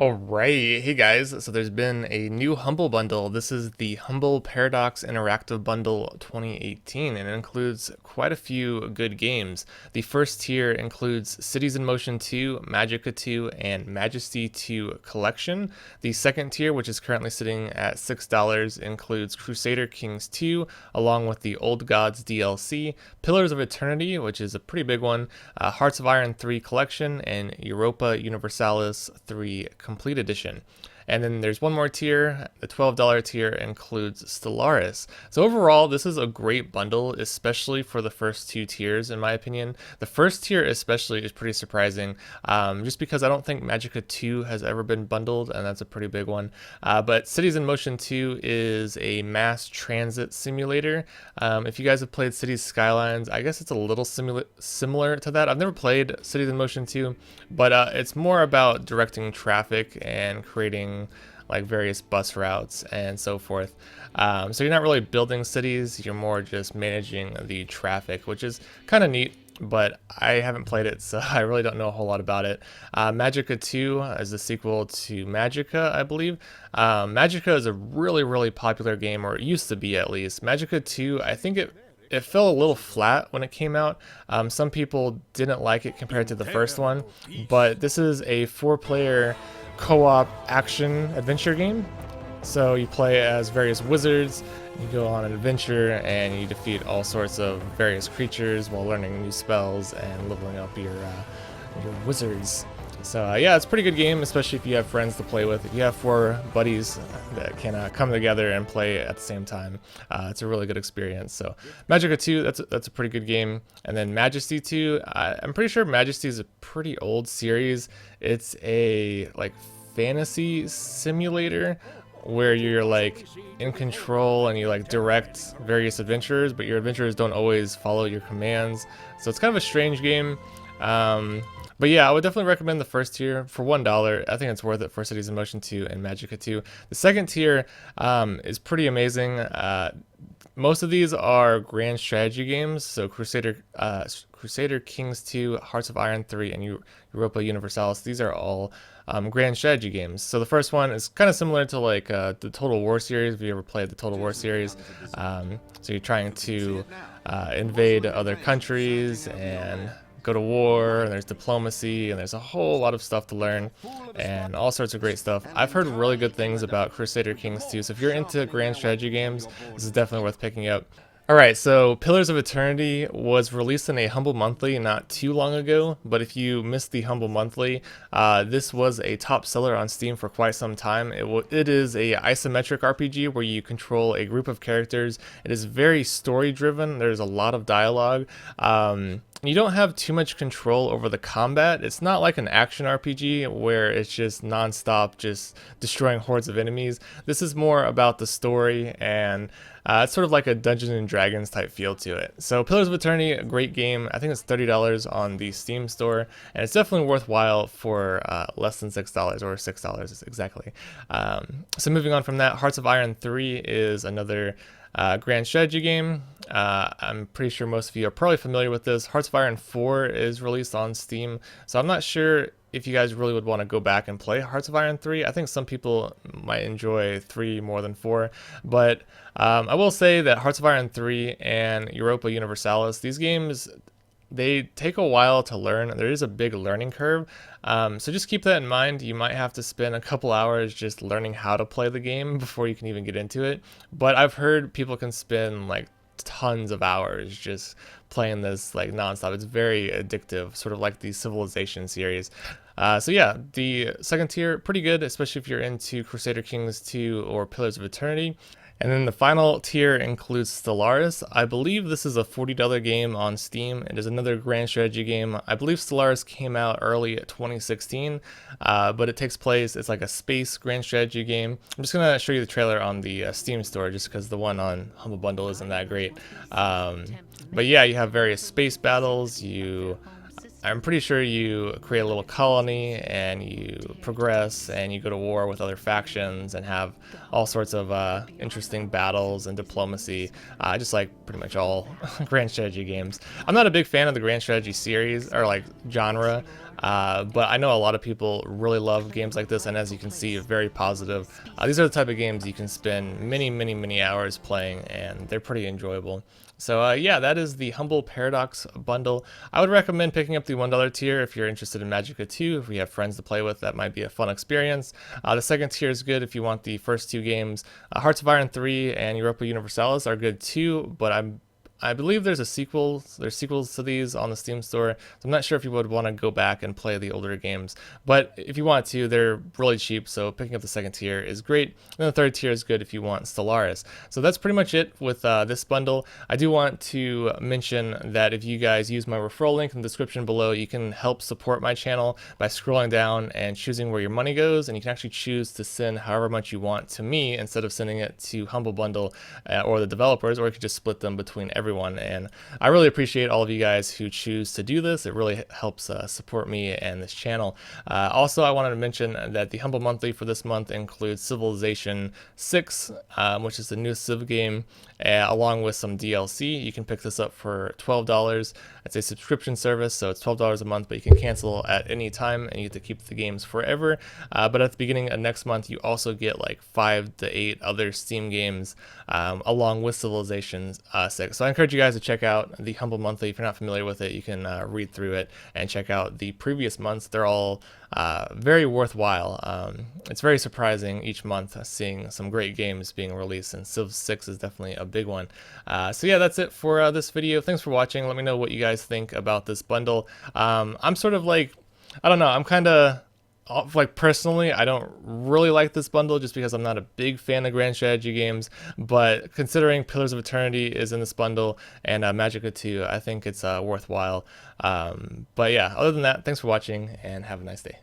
Alright, hey guys, so there's been a new Humble Bundle. This is the Humble Paradox Interactive Bundle 2018, and it includes quite a few good games. The first tier includes Cities in Motion 2, Magicka 2, and Majesty 2 Collection. The second tier, which is currently sitting at $6, includes Crusader Kings 2, along with the Old Gods DLC, Pillars of Eternity, which is a pretty big one, Hearts of Iron 3 Collection, and Europa Universalis 3 Complete Edition. And then there's one more tier. The $12 tier includes Stellaris. So overall, this is a great bundle, especially for the first two tiers, in my opinion. The first tier especially is pretty surprising, just because I don't think Magicka 2 has ever been bundled, and that's a pretty big one. But Cities in Motion 2 is a mass transit simulator. If you guys have played Cities Skylines, I guess it's a little similar to that. I've never played Cities in Motion 2, but it's more about directing traffic and creating like various bus routes and so forth. So you're not really building cities, you're more just managing the traffic, which is kind of neat, but I haven't played it, so I really don't know a whole lot about it. Magicka 2 is the sequel to Magicka, I believe. Magicka is a really popular game, or it used to be at least. Magicka 2, I think it fell a little flat when it came out. Some people didn't like it compared to the first one, but this is a 4-player co-op action adventure game. So you play as various wizards, you go on an adventure, and you defeat all sorts of various creatures while learning new spells and leveling up your wizards. So yeah, it's a pretty good game, especially if you have friends to play with. If you have 4 buddies that can come together and play at the same time, it's a really good experience. So Magicka 2, that's a pretty good game. And then Majesty 2, I'm pretty sure Majesty is a pretty old series. It's a like fantasy simulator where you're like in control and you like direct various adventurers, but your adventurers don't always follow your commands. So it's kind of a strange game. But yeah, I would definitely recommend the first tier for $1. I think it's worth it for Cities in Motion 2 and Magicka 2. The second tier is pretty amazing. Most of these are grand strategy games, so Crusader Kings 2, Hearts of Iron 3, and Europa Universalis. These are all grand strategy games. So the first one is kind of similar to like the Total War series, if you ever played the Total War series. So you're trying to invade other countries and go to war, and there's diplomacy, and there's a whole lot of stuff to learn and all sorts of great stuff. I've heard really good things about Crusader Kings 2, so if you're into grand strategy games, this is definitely worth picking up. Alright, so Pillars of Eternity was released in a Humble Monthly not too long ago, but if you missed the Humble Monthly, this was a top seller on Steam for quite some time. It is a isometric RPG where you control a group of characters. It is very story driven, there's a lot of dialogue. You don't have too much control over the combat. It's not like an action RPG where it's just non-stop just destroying hordes of enemies. This is more about the story, and it's sort of like a Dungeons and Dragons type feel to it. So Pillars of Eternity, a great game. I think it's $30 on the Steam store, and it's definitely worthwhile for less than $6 or $6 exactly. So moving on from that, Hearts of Iron 3 is another grand strategy game. I'm pretty sure most of you are probably familiar with this. Hearts of Iron 4 is released on Steam, so I'm not sure if you guys really would want to go back and play Hearts of Iron 3. I think some people might enjoy 3 more than 4, but I will say that Hearts of Iron 3 and Europa Universalis, these games, they take a while to learn. There is a big learning curve, so just keep that in mind. You might have to spend a couple hours just learning how to play the game before you can even get into it, but I've heard people can spend like tons of hours just playing this like nonstop. It's very addictive, sort of like the Civilization series. So yeah, the second tier, pretty good, especially if you're into Crusader Kings 2 or Pillars of Eternity. And then the final tier includes Stellaris. I believe this is a $40 game on Steam. It is another grand strategy game. I believe Stellaris came out early 2016, but it takes place, it's like a space grand strategy game. I'm just going to show you the trailer on the Steam store just because the one on Humble Bundle isn't that great. But yeah, you have various space battles. I'm pretty sure you create a little colony and you progress and you go to war with other factions and have all sorts of interesting battles and diplomacy, just like pretty much all grand strategy games. I'm not a big fan of the grand strategy series or like genre. But I know a lot of people really love games like this, and as you can see, very positive. These are the type of games you can spend many hours playing, and they're pretty enjoyable. So yeah, that is the Humble Paradox bundle. I would recommend picking up the $1 tier if you're interested in Magicka 2. If you have friends to play with, that might be a fun experience. The second tier is good if you want the first two games. Hearts of Iron 3 and Europa Universalis are good too, but I believe there's a sequel. There's sequels to these on the Steam store, so I'm not sure if you would want to go back and play the older games. But if you want to, they're really cheap, so picking up the second tier is great. And the third tier is good if you want Stellaris. So that's pretty much it with this bundle. I do want to mention that if you guys use my referral link in the description below, you can help support my channel by scrolling down and choosing where your money goes, and you can actually choose to send however much you want to me instead of sending it to Humble Bundle or the developers, or you could just split them between everyone. And I really appreciate all of you guys who choose to do this. It really helps support me and this channel. Also, I wanted to mention that the Humble Monthly for this month includes Civilization 6, which is the new Civ game, along with some DLC. You can pick this up for $12. It's a subscription service, so it's $12 a month, but you can cancel at any time and you get to keep the games forever. But at the beginning of next month, you also get like 5 to 8 other Steam games along with Civilization 6. So I encourage you guys to check out the Humble Monthly. If you're not familiar with it, you can read through it and check out the previous months. They're all very worthwhile. It's very surprising each month seeing some great games being released, and Civ 6 is definitely a big one. So yeah, that's it for this video. Thanks for watching. Let me know what you guys think about this bundle. I'm sort of like, I don't know, I'm kind of like, personally, I don't really like this bundle just because I'm not a big fan of grand strategy games, but considering Pillars of Eternity is in this bundle and Magicka 2, I think it's worthwhile. But yeah, other than that, thanks for watching and have a nice day.